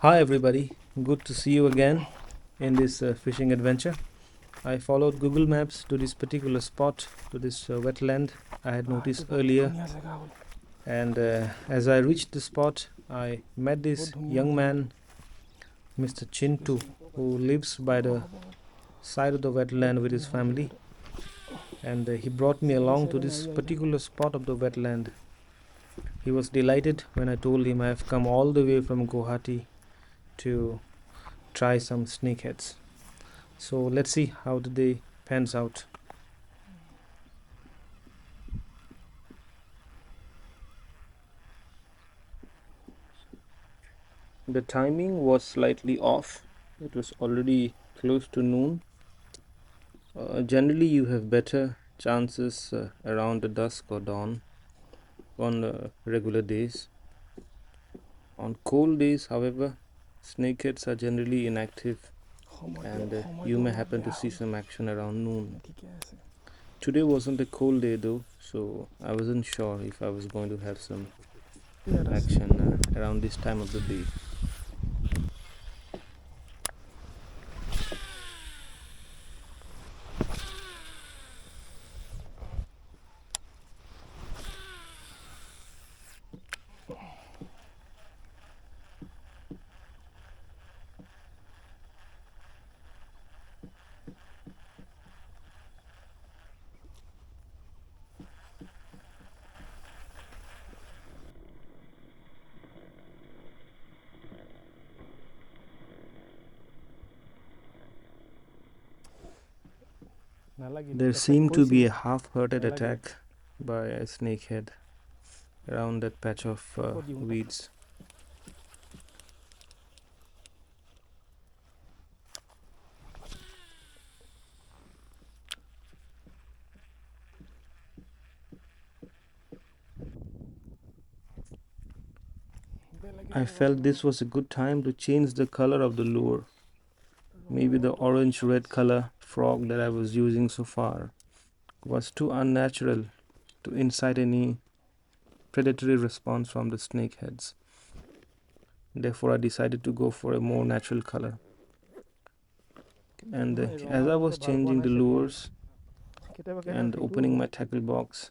Hi everybody, good to see you again in this fishing adventure. I followed Google Maps to this particular spot, to this wetland I had noticed earlier, and as I reached the spot, I met this young man, Mr. Chintu, who lives by the side of the wetland with his family, and he brought me along to this particular spot of the wetland. He was delighted when I told him I have come all the way from Guwahati to try some snakeheads. So let's see how the day pans out. The timing was slightly off. It was already close to noon. Generally, you have better chances around the dusk or dawn on regular days. On cold days, however, snakeheads are generally inactive and you may happen to see some action around noon. Today wasn't a cold day though, so I wasn't sure if I was going to have some action around this time of the day. There seemed to be a half-hearted attack by a snakehead around that patch of weeds. I felt this was a good time to change the color of the lure. Maybe the orange-red color frog that I was using so far was too unnatural to incite any predatory response from the snakeheads. Therefore, I decided to go for a more natural color. And as I was changing the lures and opening my tackle box,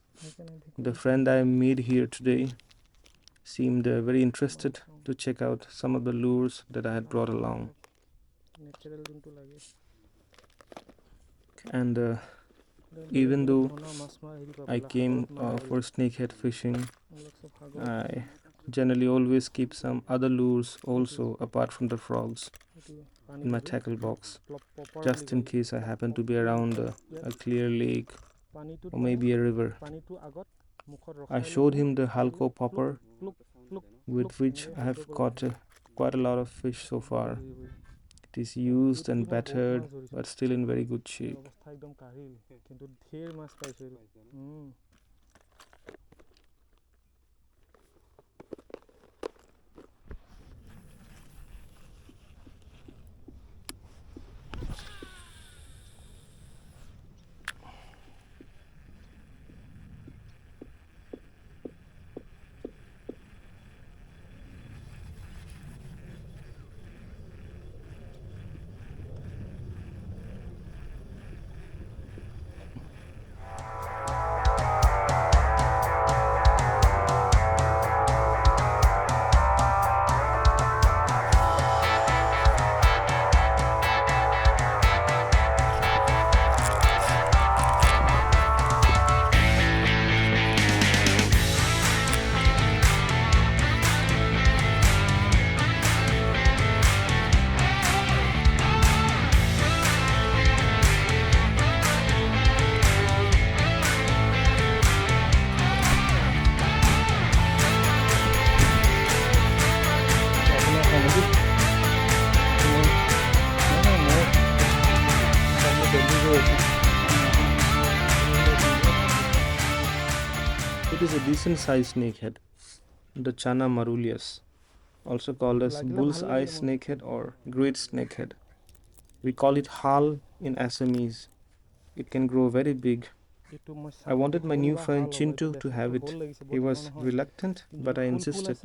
the friend I made here today seemed very interested to check out some of the lures that I had brought along. And even though I came for snakehead fishing, I generally always keep some other lures also apart from the frogs in my tackle box, just in case I happen to be around a clear lake or maybe a river. I showed him the halco popper with which I have caught quite a lot of fish so far. It is used and battered but still in very good shape. It is a decent sized snakehead, the Chanmaruius, also called as bull's eye snakehead or great snakehead. We call it hal in Assamese. It can grow very big I wanted my new friend Chintu to have it. He was reluctant, but I insisted,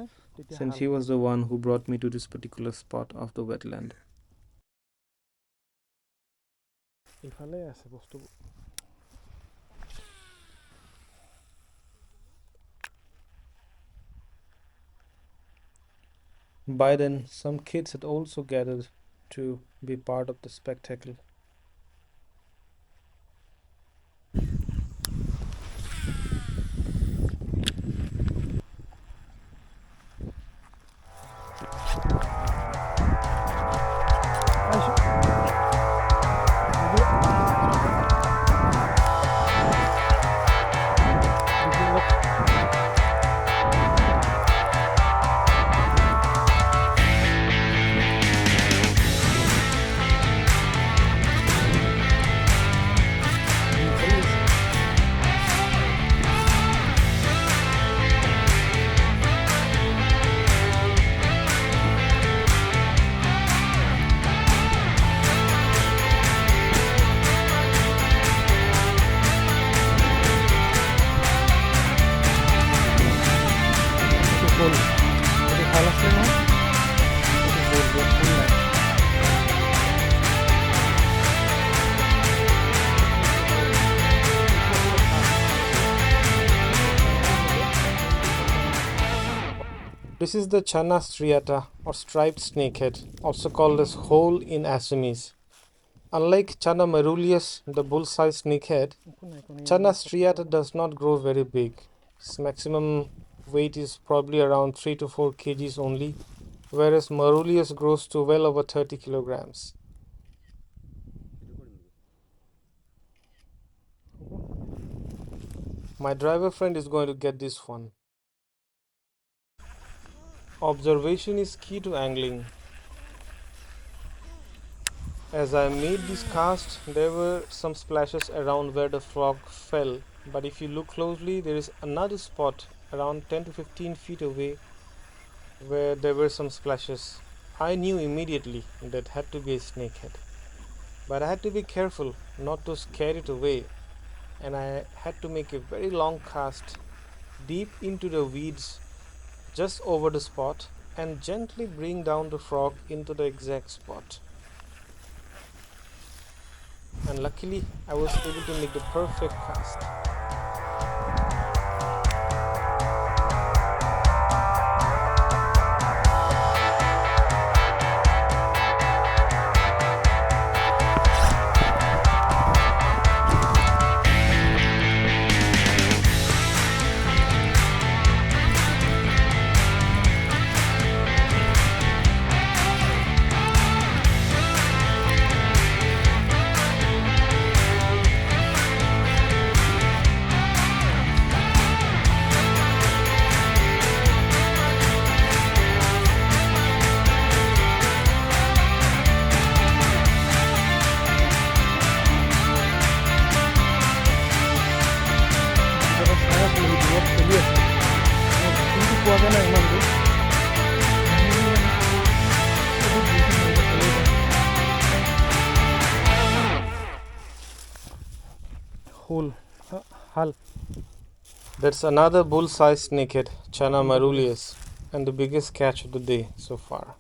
since he was the one who brought me to this particular spot of the wetland. By then, some kids had also gathered to be part of the spectacle. This is the chana strriata or striped snakehead, also called as hole in Assamese. Unlike Chanmaruius, the bull-sized snakehead, chana strriata does not grow very big. Its maximum weight is probably around 3 to 4 kgs only, whereas Marulius grows to well over 30 kilograms. My driver friend is going to get this one. Observation is key to angling. As I made this cast, there were some splashes around where the frog fell, but if you look closely, there is another spot around 10 to 15 feet away where there were some splashes. I knew immediately that had to be a snakehead, but I had to be careful not to scare it away, and I had to make a very long cast deep into the weeds just over the spot and gently bring down the frog into the exact spot. And luckily I was able to make the perfect cast. That's another bull-sized snakehead, Chanmaruius, and the biggest catch of the day so far.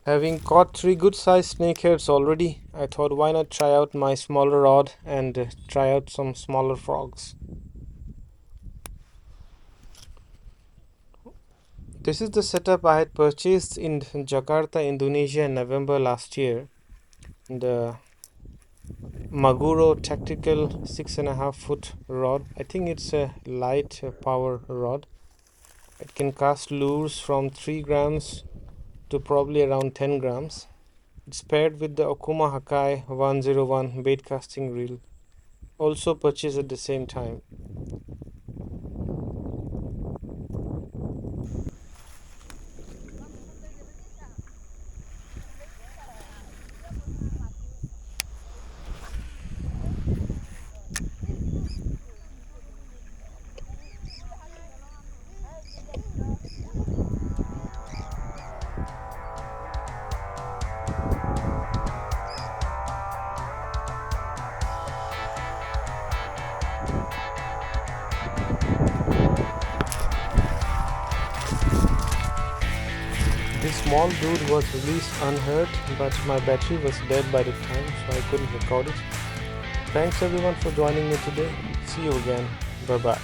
Having caught 3 good-sized snakeheads already, I thought why not try out my smaller rod and try out some smaller frogs. This is the setup I had purchased in Jakarta, Indonesia in November last year. The Maguro Tactical 6.5 foot rod. I think it's a light power rod. It can cast lures from 3 grams to probably around 10 grams. It's paired with the Okuma Hakai 101 bait casting reel, also purchased at the same time. This small dude was released unhurt, but my battery was dead by the time, so I couldn't record it. Thanks everyone for joining me today. See you again. Bye bye.